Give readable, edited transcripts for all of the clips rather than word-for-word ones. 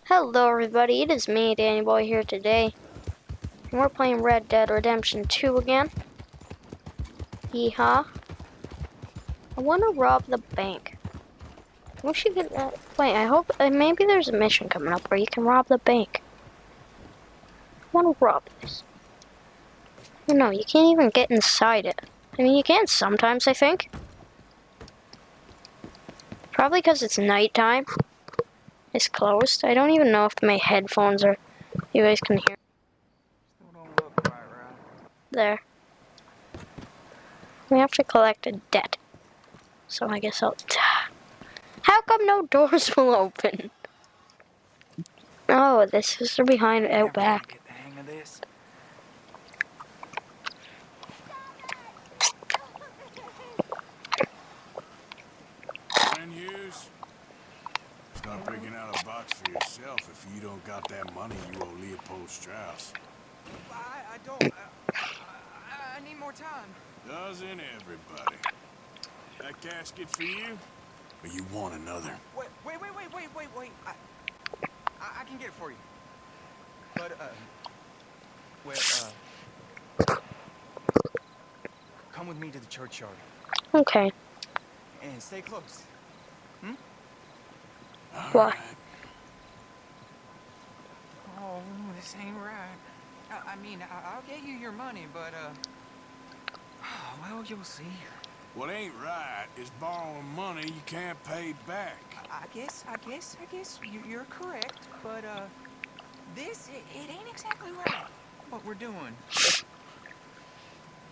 Hello everybody, it is me, Danny Boy, here today. And we're playing Red Dead Redemption 2 again. Yeehaw. I want to rob the bank. We should get that. Wait, I hope, maybe there's a mission coming up where you can rob the bank. I want to rob this. No, you can't even get inside it. I mean, you can sometimes, I think. Probably because it's nighttime. It's closed. I don't even know if my headphones are, you guys can hear. Still don't look right. There. We have to collect a debt. So I guess I'll... How come no doors will open? Oh, this is behind out back. Get the hang of this. Glenn Hughes, start breaking out a box for yourself if you don't got that money you owe Leopold Strauss. I don't. I need more time. Doesn't everybody? That casket for you? Or you want another? Wait. I can get it for you. But, come with me to the churchyard. Okay. And stay close. Why? Right. Oh, this ain't right. I mean, I'll get you your money, but, well, you'll see. What ain't right is borrowing money you can't pay back. I guess you're correct, but, this, it ain't exactly right, what we're doing.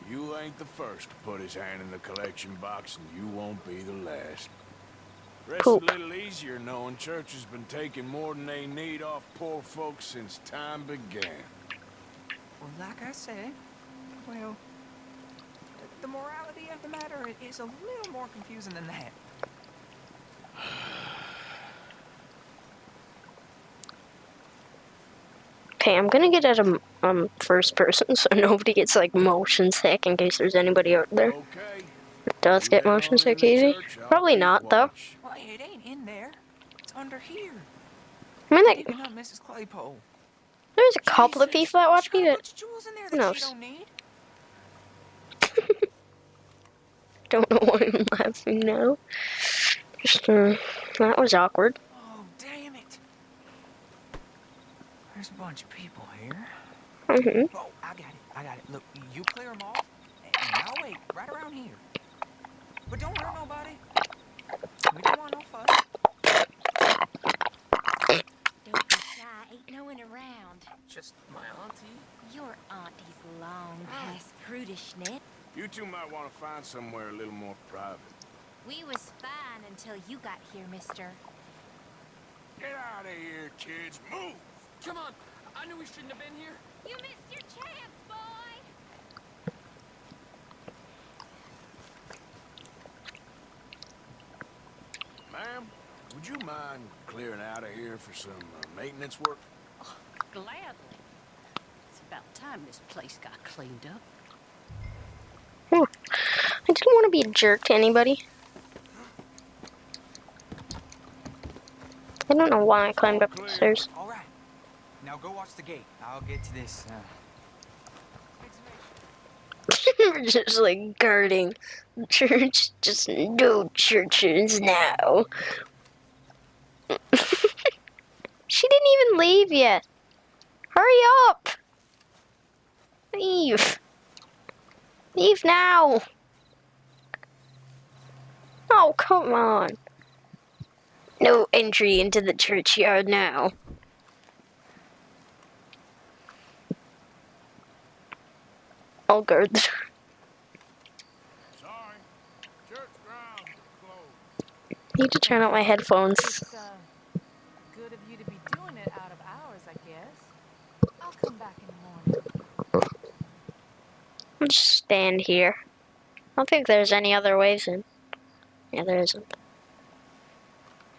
You ain't the first to put his hand in the collection box, and you won't be the last. Rests Poop. a little easier knowing church has been taking more than they need off poor folks since time began. Well, like I said, well, the morality of the matter is a little more confusing than that. Okay, I'm gonna get at a first person so nobody gets like motion sick in case there's anybody out there. Okay. It does get motion sick easy. Probably not though. Well, it ain't in there. It's under here. I mean, like, Digging up Mrs. Claypole. there's a couple of people that watch me She's got a that bunch of jewels in there who that knows? she don't need. Don't know why I'm laughing now. Just, that was awkward. Oh, damn it. There's a bunch of people here. Mm-hmm. Oh, I got it. Look, you clear them off, and I'll wait right around here. But don't hurt nobody. We don't want no fuss. Don't be shy, ain't no one around. Just my auntie. Your auntie's long past prudishness. You two might want to find somewhere a little more private. We was fine until you got here, mister. Get out of here, kids. Move! Come on! I knew we shouldn't have been here. You missed your chance, boy! Ma'am, would you mind clearing out of here for some maintenance work? Gladly. It's about time this place got cleaned up. I didn't want to be a jerk to anybody. I don't know why I climbed up the stairs. All right. Now go watch the gate. I'll get to this. We're just like guarding the church. Just no churches now. She didn't even leave yet. Hurry up! Leave. Leave now. Oh, come on. No entry into the churchyard now. I'll guard the... Sorry. Church grounds are closed. Need to turn out my headphones. It's good of you to be doing it out of hours, I guess. I'll come back in the morning. I'll just stand here. I don't think there's any other ways in. Yeah, there isn't.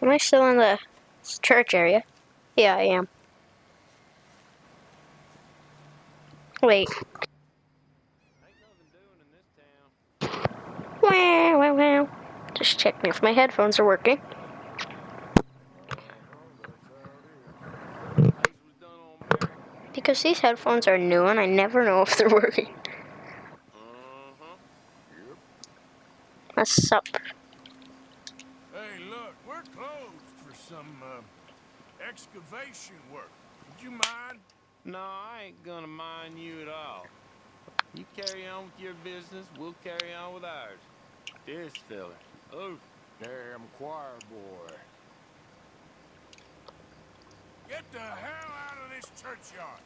Am I still in the church area? Yeah, I am. Wait. Wow. Just checking if my headphones are working. Because these headphones are new and I never know if they're working. What's up? Hey, look, we're closed for some excavation work. Would you mind? No, I ain't gonna mind you at all. You carry on with your business, we'll carry on with ours. This fella. Oh, damn choir boy. Get the hell out of this churchyard.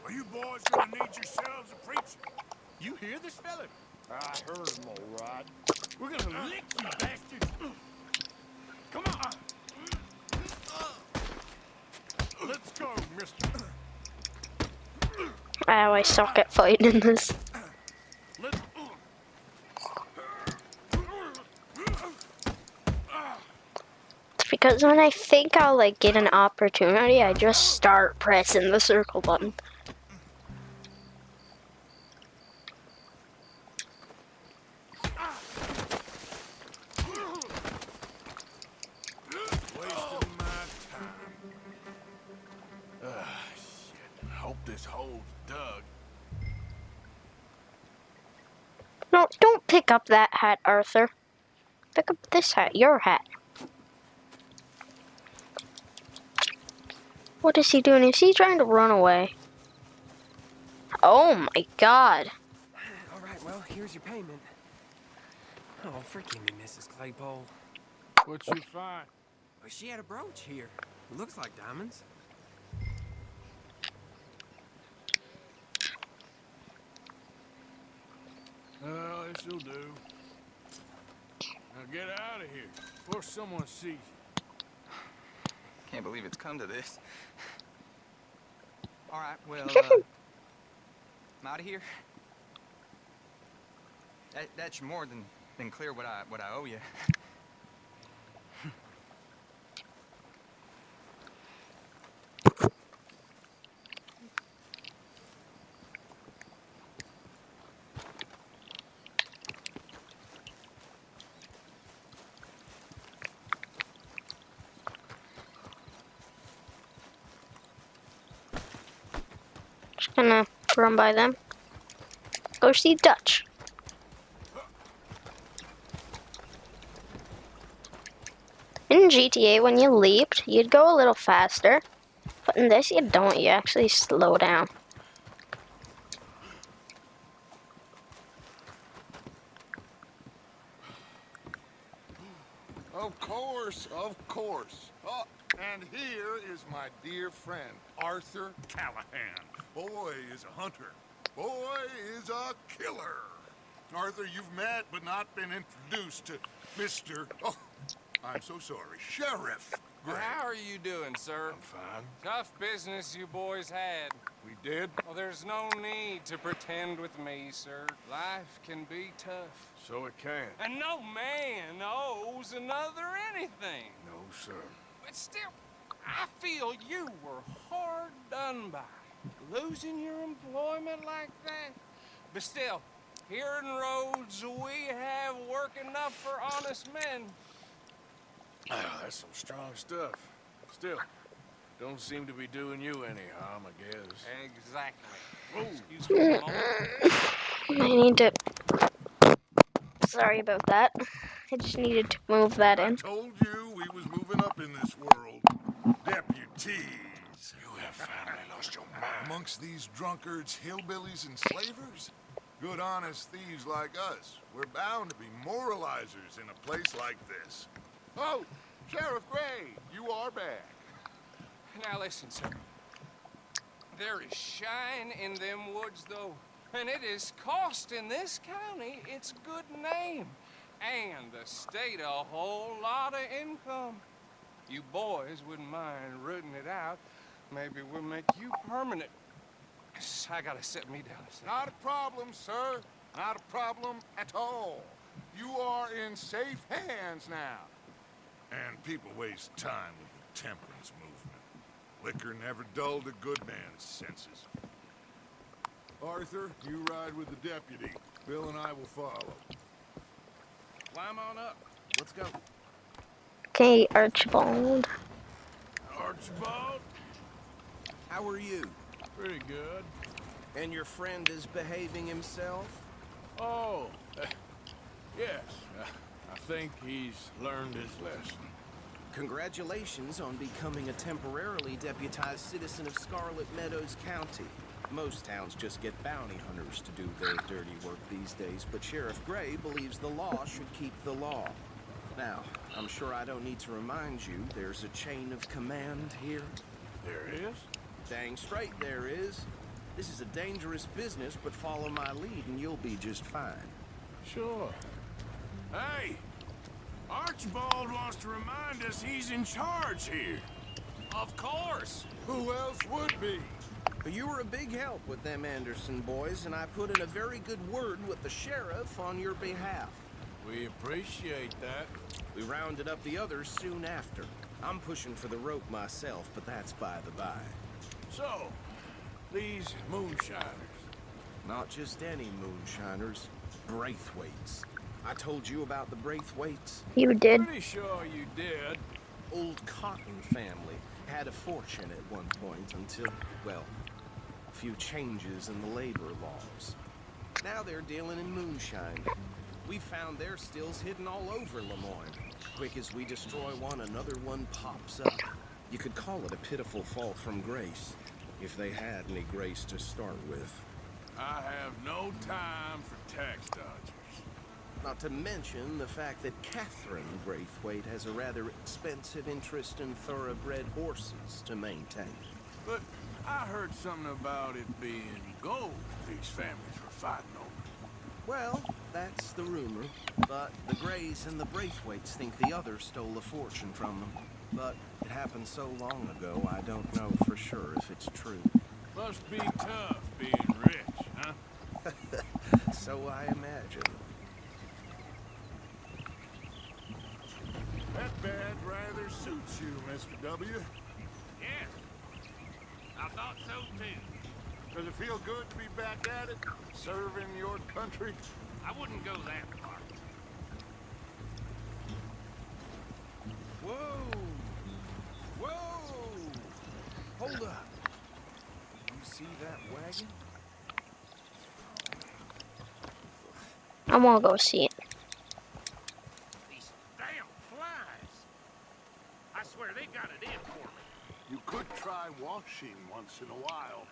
Are you boys gonna need yourselves a preacher? You hear this fella? I heard him all right. We're gonna lick you, bastards. Come on. Let's go, mister. I always suck at fighting in this. Let's... It's because when I think I'll like get an opportunity, I just start pressing the circle button. Wasting my time. Shit. Hope this hole's dug. No, don't pick up that hat, Arthur. Pick up this hat, your hat. What is he doing? Is he trying to run away? Oh my god. All right, well, here's your payment. Oh, forgive me, Mrs. Claypole. What you find? Well, she had a brooch here. It looks like diamonds. Well, this'll do. Now get out of here before someone sees you. Can't believe it's come to this. All right, well, I'm out of here. That's more than clear what I owe you. Just gonna run by them. Go see Dutch. In GTA, when you leaped, you'd go a little faster. But in this, you don't. You actually slow down. Of course, of course. Oh, and here is my dear friend, Arthur Callahan. Boy is a hunter. Boy is a killer. Arthur, you've met but not been introduced to Mr. Oh, I'm so sorry, Sheriff Gray. How are you doing, sir? I'm fine. Tough business you boys had. We did? Well, there's no need to pretend with me, sir. Life can be tough. So it can. And no man owes another anything. No, sir. But still, I feel you were hard done by. Losing your employment like that. But still, here in Rhodes, we have work enough for honest men. Ah, that's some strong stuff. Still, don't seem to be doing you any harm, I guess. Exactly. Excuse me a moment. I need to... Sorry about that. I just needed to move that I in. told you we was moving up in this world. Deputies. You have finally lost your mind. Amongst these drunkards, hillbillies, and slavers? Good, honest thieves like us. We're bound to be moralizers in a place like this. Oh, Sheriff Gray, you are back. Now listen, sir. There is shine in them woods, though. And it is costing this county its good name. And the state a whole lot of income. You boys wouldn't mind rooting it out. Maybe we'll make you permanent. I gotta sit me down a second. Not a problem, sir. Not a problem at all. You are in safe hands now. And people waste time with the temperance movement. Liquor never dulled a good man's senses. Arthur, you ride with the deputy. Bill and I will follow. Climb on up. Let's go. Okay, Archibald. Archibald? How are you? Pretty good. And your friend is behaving himself? Oh, yes. I think he's learned his lesson. Congratulations on becoming a temporarily deputized citizen of Scarlet Meadows County. Most towns just get bounty hunters to do their dirty work these days, but Sheriff Gray believes the law should keep the law. Now, I'm sure I don't need to remind you there's a chain of command here. There is? Dang straight there is. This is a dangerous business, but follow my lead and you'll be just fine. Sure. Hey! Archibald wants to remind us he's in charge here. Of course. Who else would be? You were a big help with them Anderson boys, and I put in a very good word with the sheriff on your behalf. We appreciate that. We rounded up the others soon after. I'm pushing for the rope myself, but that's by the by. So, these moonshiners. Not just any moonshiners, Braithwaites. I told you about the Braithwaites? You did. Pretty sure you did. Old Cotton family had a fortune at one point until, well, a few changes in the labor laws. Now they're dealing in moonshine. We found their stills hidden all over Lemoyne. Quick as we destroy one, another one pops up. You could call it a pitiful fall from grace, if they had any grace to start with. I have no time for tax dodgers. Not to mention the fact that Catherine Braithwaite has a rather expensive interest in thoroughbred horses to maintain. But I heard something about it being gold these families were fighting over. Well, that's the rumor. But the Grays and the Braithwaites think the others stole a fortune from them. But it happened so long ago, I don't know for sure if it's true. Must be tough being rich, huh? So I imagine. That bad rather suits you, Mr. W. Yes. I thought so too. Does it feel good to be back at it, serving your country? I wouldn't go that far. Whoa! Whoa! Hold up. You see that wagon? I want to go see it. These damn flies. I swear they got it in for me. You could try washing once in a while.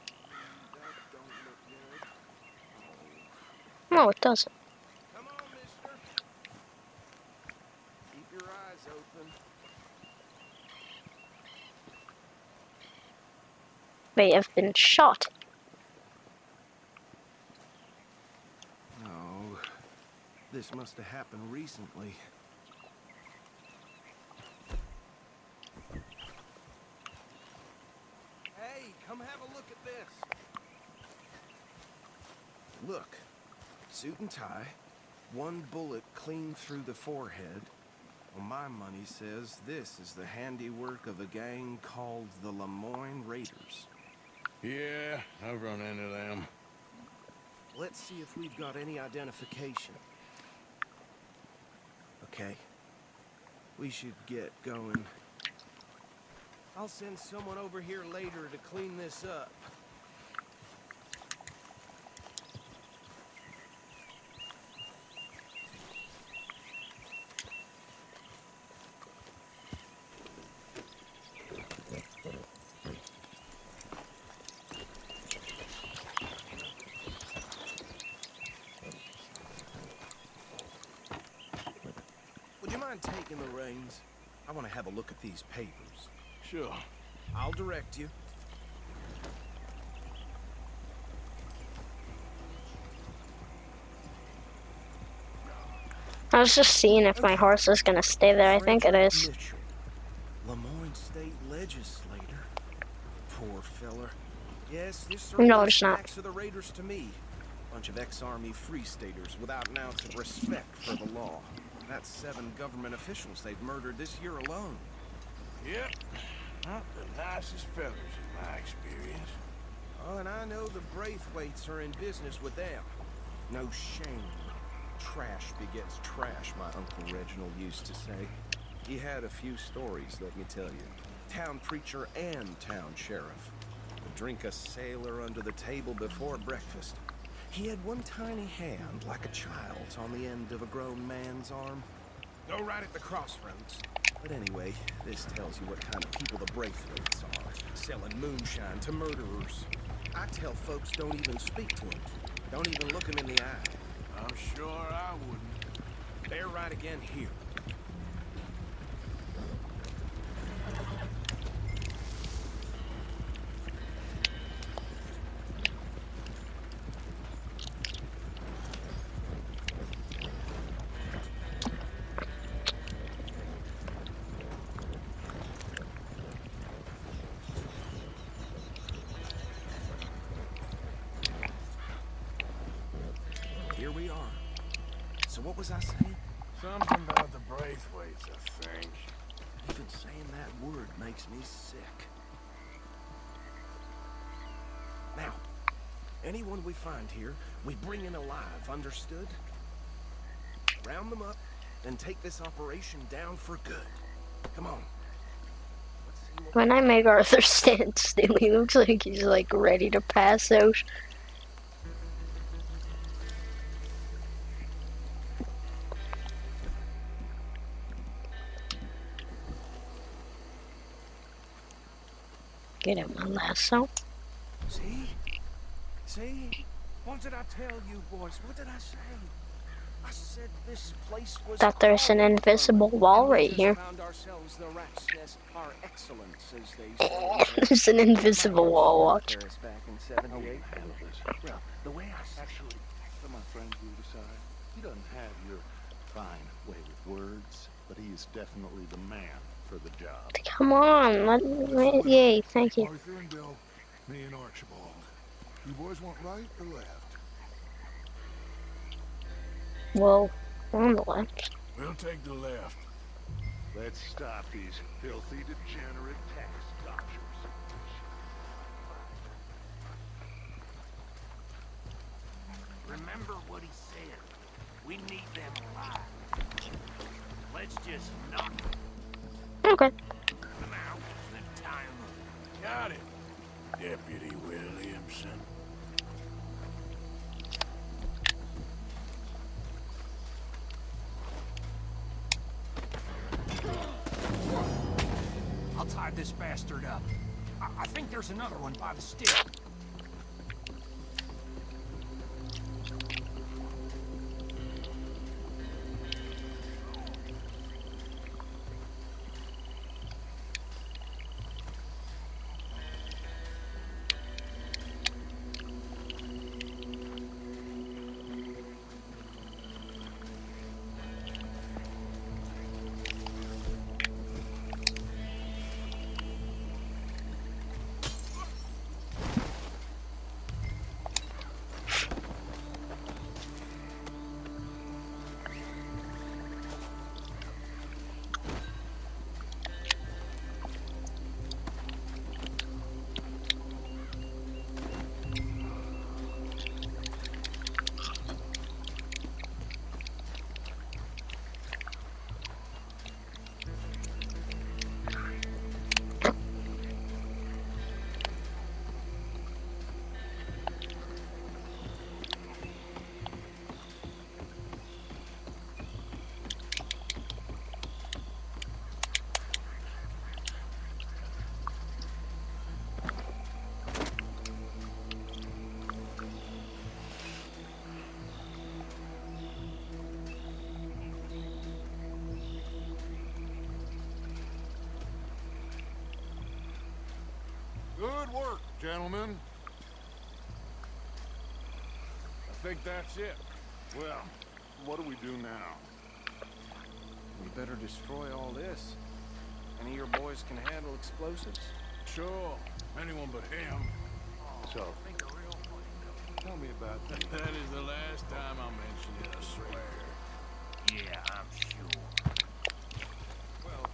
No, it doesn't. Come on, mister. Keep your eyes open. They have been shot. No. This must have happened recently. Hey, come have a look at this. Look. Suit and tie. One bullet clean through the forehead. Well, my money says this is the handiwork of a gang called the Lemoyne Raiders. Yeah, I've run into them. Let's see if we've got any identification. Okay. We should get going. I'll send someone over here later to clean this up. Would you mind taking the reins? I want to have a look at these papers. Sure. I'll direct you. I was just seeing if my horse is gonna stay there. I think it is. Mitchell, Lemoyne State Legislator. Poor feller. Yes, this No, it's not. of the Raiders to me. Bunch of ex-Army Free Staters without an ounce of respect for the law. That's 7 government officials they've murdered this year alone. Yep. Not the nicest fellas in my experience. Oh, and I know the Braithwaites are in business with them. No shame. Trash begets trash, my Uncle Reginald used to say. He had a few stories, let me tell you. Town preacher and town sheriff. drink a sailor under the table before breakfast. He had one tiny hand, like a child's, on the end of a grown man's arm. Go right at the crossroads. But anyway, this tells you what kind of people the Braithwaites are, selling moonshine to murderers. I tell folks don't even speak to them. Don't even look them in the eye. I'm sure I wouldn't. They're right again here. Here we are. So what was I saying? Something about the Braithwaites, I think. Even saying that word makes me sick. Now, anyone we find here, we bring in alive, understood? Round them up, then take this operation down for good. Come on. Let's see what When I make Arthur stand still, he looks like he's like ready to pass out. Get him on lasso. See? See? What did I tell you, boys? What did I say? I said this place was Thought there's an called invisible Vermin, wall and we right just here. found ourselves the rat's nest par excellence, as they say. There's an invisible wall, watch. Paris back in 78. Well, the way I actually, let my friend you decide. He doesn't have your fine way with words, but he is definitely the man for the job. Come on, let me, yay, thank you. Arthur and Bill, me and Archibald. You boys want right or left? Well, on the left. We'll take the left. Let's stop these filthy, degenerate tax dodgers. Remember what he said. We need them alive. Let's just knock Okay. them out and tie them up. Got it. Deputy Williamson. I'll tie this bastard up. I think there's another one by the stick. Good work, gentlemen. I think that's it. Well, what do we do now? We better destroy all this. Any of your boys can handle explosives? Sure. Anyone but him. So, tell me about that. That is the last time I'll mention it, I swear. Yeah, I'm sure. Well,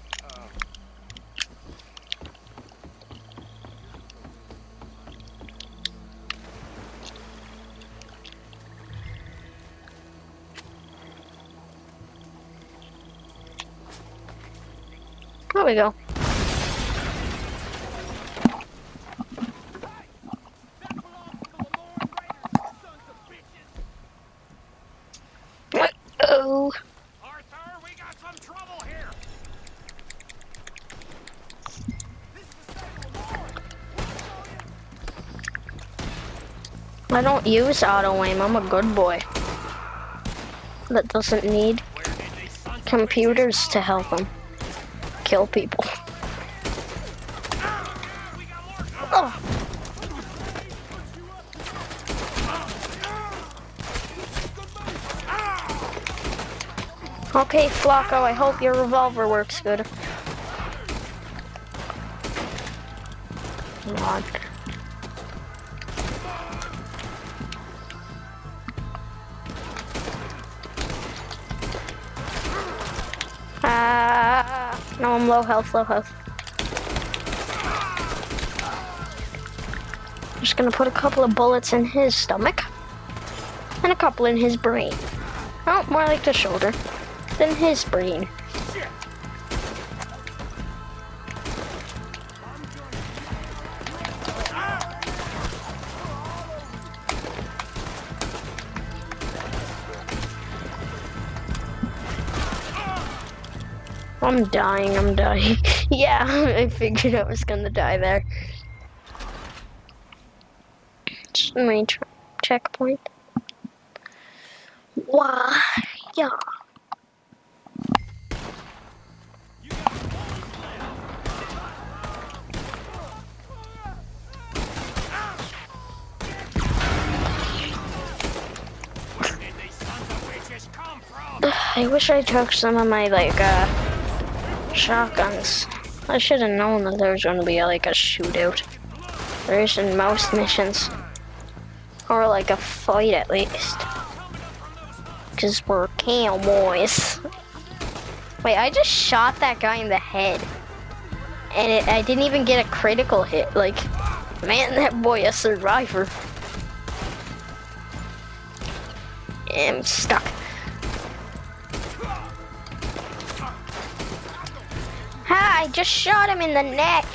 There we go. I don't use auto aim. I'm a good boy that doesn't need computers to help him kill people. Oh. Okay, Flacco, I hope your revolver works good. Come on. No, I'm low health, low health. Just gonna put a couple of bullets in his stomach and a couple in his brain. Oh, more like the shoulder than his brain. I'm dying, I'm dying. Yeah, I figured I was gonna die there. Just my checkpoint. Why? Yeah. I wish I took some of my, like, shotguns. I should have known that there was going to be, like, a shootout. There is in most missions. Or, like, a fight, at least. Because we're cowboys. Wait, I just shot that guy in the head. And I didn't even get a critical hit. Like, man, that boy a survivor. I'm stuck. Ha! I just shot him in the neck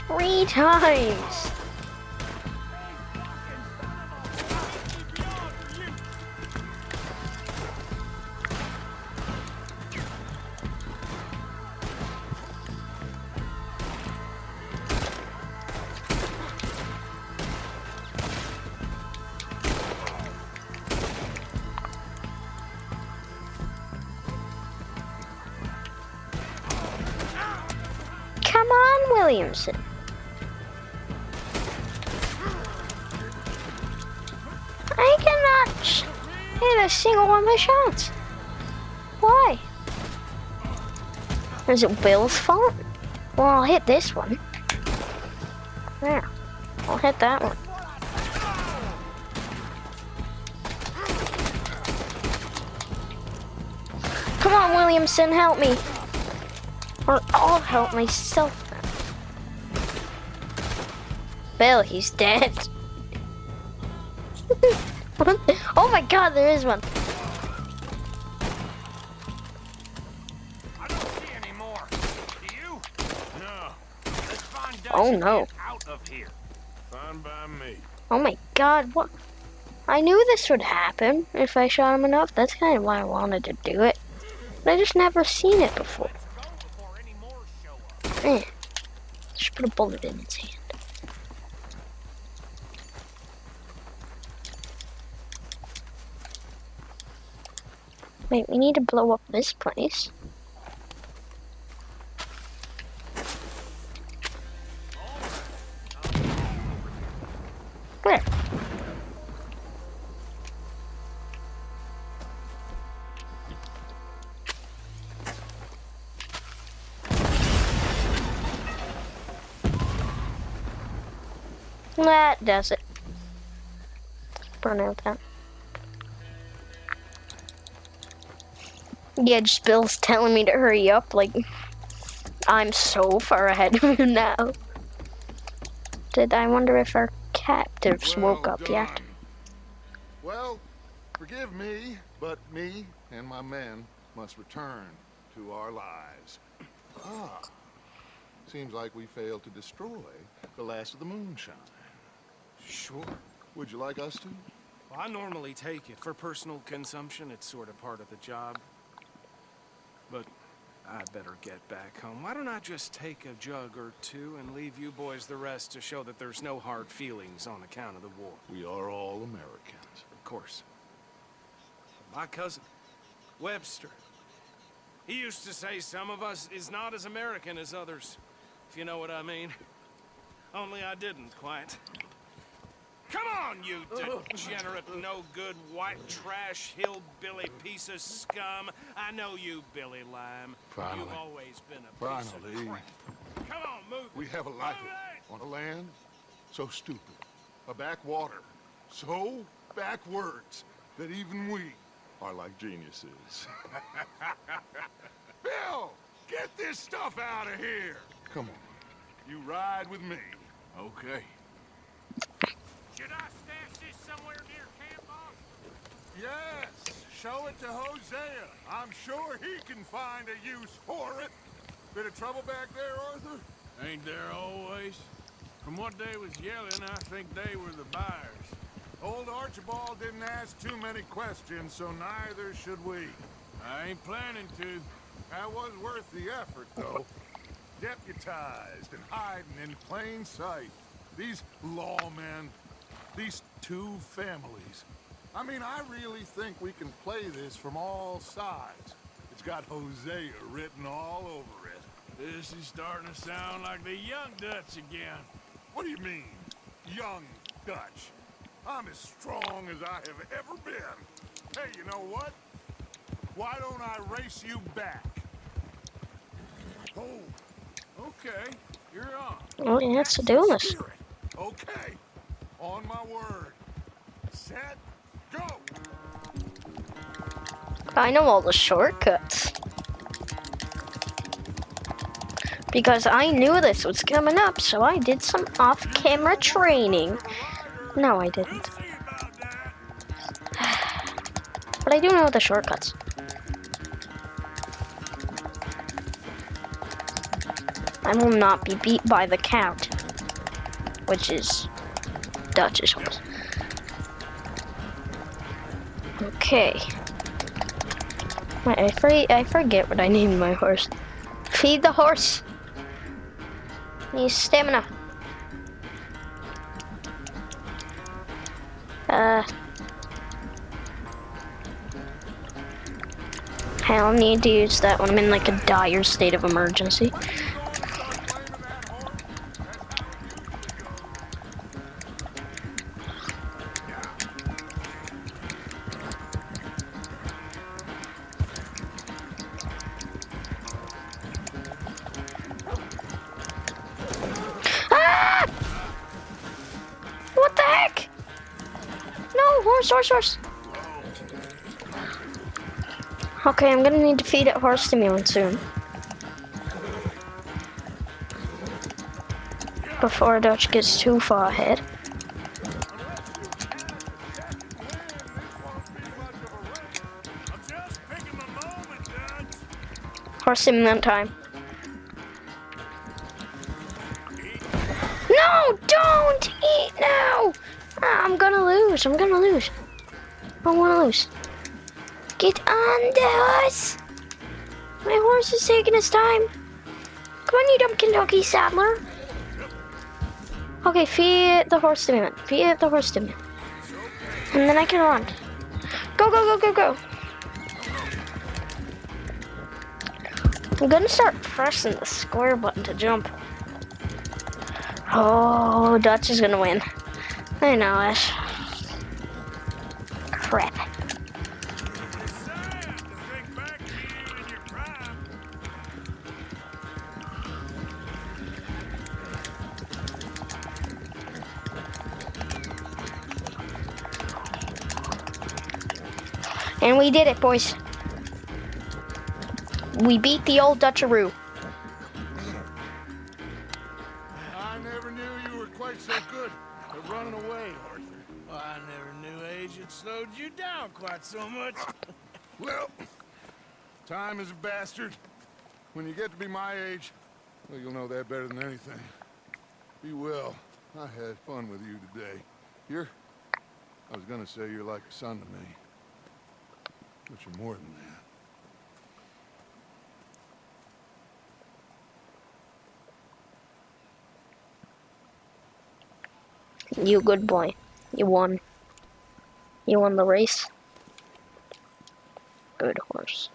3 times. Come on, Williamson. I cannot hit a single one of my shots. Why? Is it Bill's fault? Well, I'll hit this one. There. I'll hit that one. Come on, Williamson, help me. Or I'll help myself then. Bill, he's dead. Oh my god, there is one. I don't see any more. Do you? No, Let's find Dutch Oh and no. get out of here. fine by me. Oh my god, what? I knew this would happen if I shot him enough. That's kind of why I wanted to do it. But I just never seen it before. Go before any more show up. Eh. Just put a bullet in its hand. Wait, we need to blow up this place. Where? That does it. Burn out that. Yeah, just Bill's telling me to hurry up, like, I'm so far ahead of you now. I wonder if our captives woke up yet? done. Well, forgive me, but me and my men must return to our lives. Ah, seems like we failed to destroy the last of the moonshine. Sure. Would you like us to? Well, I normally take it for personal consumption. It's sort of part of the job. But I better get back home. Why don't I just take a jug or two and leave you boys the rest to show that there's no hard feelings on account of the war? We are all Americans. Of course. My cousin, Webster, he used to say some of us is not as American as others, if you know what I mean. Only I didn't quite. Come on, you degenerate, no-good, white trash, hillbilly piece of scum. I know you, Billy Lime. Finally. You've always been a piece of Finally. crap. Come on, move We it. have a life Move it! on a land so stupid, a backwater so backwards that even we are like geniuses. Bill, get this stuff out of here. Come on, you ride with me. Okay. Should I stash this somewhere near camp, boss? Yes, show it to Hosea. I'm sure he can find a use for it. Bit of trouble back there, Arthur? Ain't there always? From what they was yelling, I think they were the buyers. Old Archibald didn't ask too many questions, so neither should we. I ain't planning to. That was worth the effort, though. Deputized and hiding in plain sight. These lawmen, these two families. I mean, I really think we can play this from all sides. It's got Hosea written all over it. This is starting to sound like the Young Dutch again. What do you mean, young Dutch? I'm as strong as I have ever been. Hey, you know what? Why don't I race you back? Oh, Okay, you're on. Oh, yeah, it's doing this. spirit. Okay, on my word. Set, go! I know all the shortcuts. Because I knew this was coming up, so I did some off-camera training. No, I didn't. See about that. But I do know the shortcuts. I will not be beat by the Count, which is Dutch's horse. Okay. Wait, I forget what I named my horse. Feed the horse. Needs stamina. I'll need to use that when I'm in like a dire state of emergency. Ah! What the heck? No, horse. Okay, I'm gonna need to feed it horse stimulant soon. Before Dutch gets too far ahead. I'm just picking my moment, Dutch. Horse stimulant time. No, don't eat now! Ah, I'm gonna lose. I don't wanna lose. Get on the horse! My horse is taking his time. Come on, you dumb Kentucky saddler. Okay, feed the horse stimulant. And then I can run. Go. I'm gonna start pressing the square button to jump. Oh, Dutch is gonna win. I know it. Crap. Sad to think back to you in your prime. And we did it, boys. We beat the old Dutcharoo. I never knew you were quite so good at running away, Arthur. Well, I never knew age had slowed you down quite so much. Well, time is a bastard. When you get to be my age, well, you'll know that better than anything. Be well. I had fun with you today. I was gonna say you're like a son to me. But you're more than You good boy. You won. You won the race. Good horse.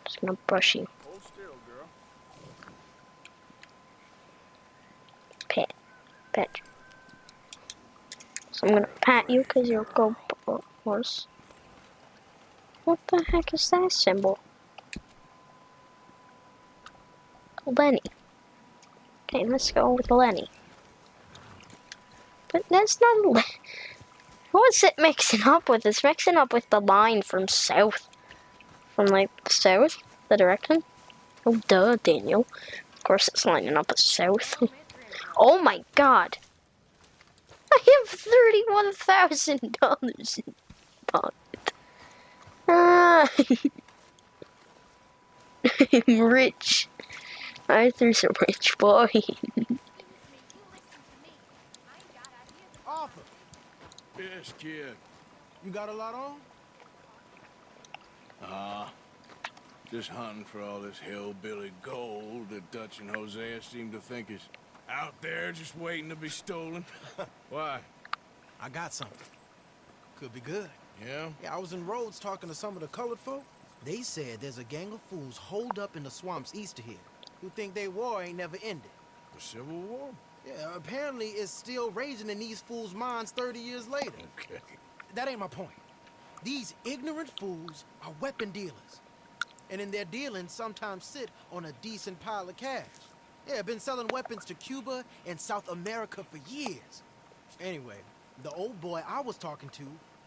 Just gonna brush you. Hold still, girl. Pet. Pet. So I'm gonna pat you because you're a good horse. What the heck is that symbol? Lenny. Okay, let's go with Lenny. But that's not a What's it mixing up with? It's mixing up with the line from south. From like south, the direction. Oh duh, Daniel. Of course it's lining up with south. Oh my god. I have $31,000 in pocket. I'm rich. Arthur's a rich boy. Arthur, Yes, kid. you got a lot on? Just hunting for all this hillbilly gold that Dutch and Hosea seem to think is out there just waiting to be stolen. Why? I got something. Could be good. Yeah? Yeah, I was in Rhodes talking to some of the colored folk. They said there's a gang of fools holed up in the swamps east of here who think their war ain't never ended. The Civil War? Yeah, apparently it's still raging in these fools' minds 30 years later. Okay. That ain't my point. These ignorant fools are weapon dealers. And in their dealings sometimes sit on a decent pile of cash. Yeah, been selling weapons to Cuba and South America for years. Anyway, the old boy I was talking to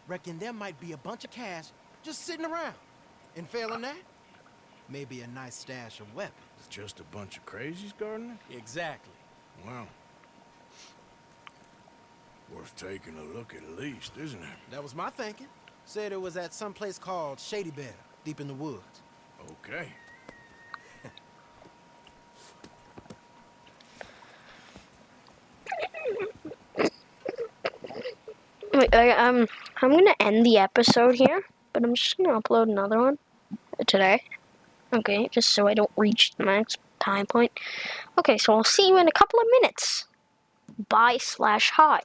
reckoned there might be a bunch of cash just sitting around. And failing that, maybe a nice stash of weapons. It's just a bunch of crazies, Gardner? Exactly. Wow. Worth taking a look at least, isn't it? That was my thinking. Said it was at some place called Shady Bear, deep in the woods. Okay. Wait, I'm gonna end the episode here, but I'm just gonna upload another one today. Okay, just so I don't reach the max time point. Okay, so I'll see you in a couple of minutes. Bye/hi.